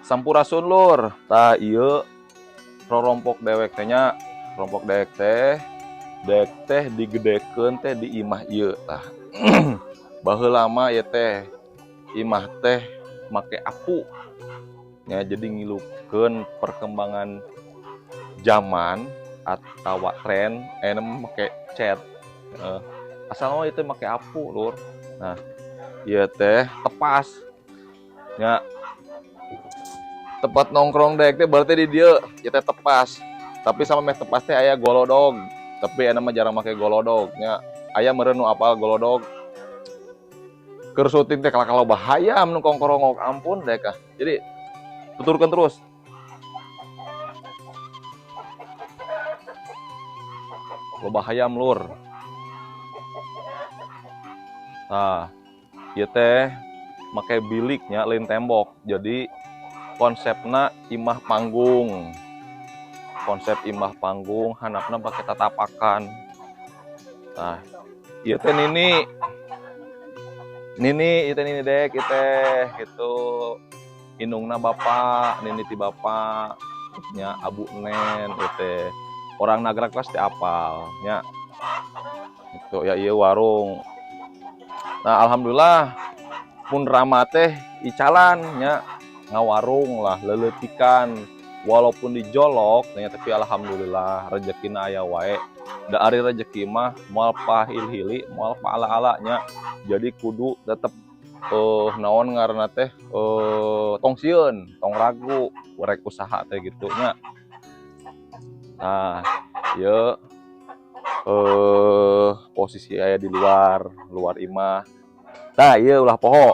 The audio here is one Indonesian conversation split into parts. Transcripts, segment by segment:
Sampurasun lur. Tah ieu rorompok dewek teh nya, rompok dewek teh dek teh digedekeun teh di imah ieu tah. Baheula mah ieu teh imah teh make apu. Ya jadi ngilukeun perkembangan zaman atawa tren enem make cat. Asal mah itu make apu lur. Nah, ieu teh tepas. Nya tempat nongkrong dek teh berarti di dieu ieu teh tepas. Tapi sama meh tepas teh aya golodog. Tapi enak mah jarang make golodog nya. Aya meureun nu apal golodog. Keur syuting teh kalau bahaya nu kongkorongok ampun dek ah. Jadi tuturkeun terus. Loba hayam lur. Nah, ieu teh make biliknya lain tembok. Jadi konsepna imah panggung. Konsep imah panggung handapna pakai tatapakan. Nah, ieu teh nini itu nini dek itu indungna bapak, nini ti bapak nya abu nen teh orang nagrak pasti apal nya itu ya ieu warung. Nah alhamdulillah pun rama teh icalan nya ngawarung lah leuleutikan walaupun dijolok nya tapi alhamdulillah rezekina aya wae. Da ari rezeki mah moal pahil-hili moal paala-ala nya. Jadi kudu tetep naon ngaranna teh tong sieun, tong ragu rek usaha teh gitu nya. Nah, ieu posisi aya di luar imah. Tah ieu ulah poho.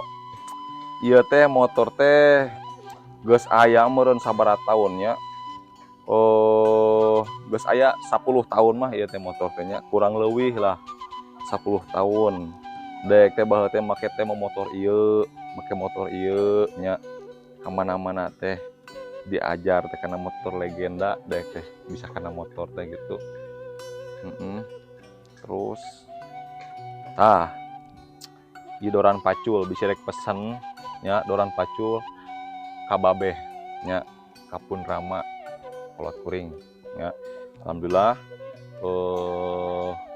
Ieu teh motor teh geus aya meureun sabaraha taun nya. Geus aya 10 tahun mah ieu teh motor teh nya, kurang leuwih lah 10 tahun. Dek teh baheula teh make teh motor ieu, nya ka mana-mana teh diajar teh kana motor legenda dek teh bisa kana motor teh gitu. Terus ieu doran pacul bisa rek pesen nya doran pacul ka babeh nya ka Pun Rama kolot kuring nya. Alhamdulillah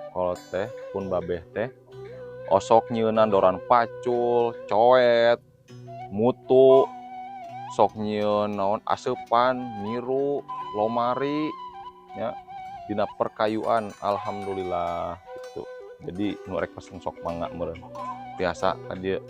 kolot teh pun babeh teh osok nyieunnan doran pacul, coet, mutu, sok nyieun naon aseupan, miru, lomari nya dina perkayuan alhamdulillah gitu. Jadi nu rek pesen sok mangga meureun. Biasa ka dieu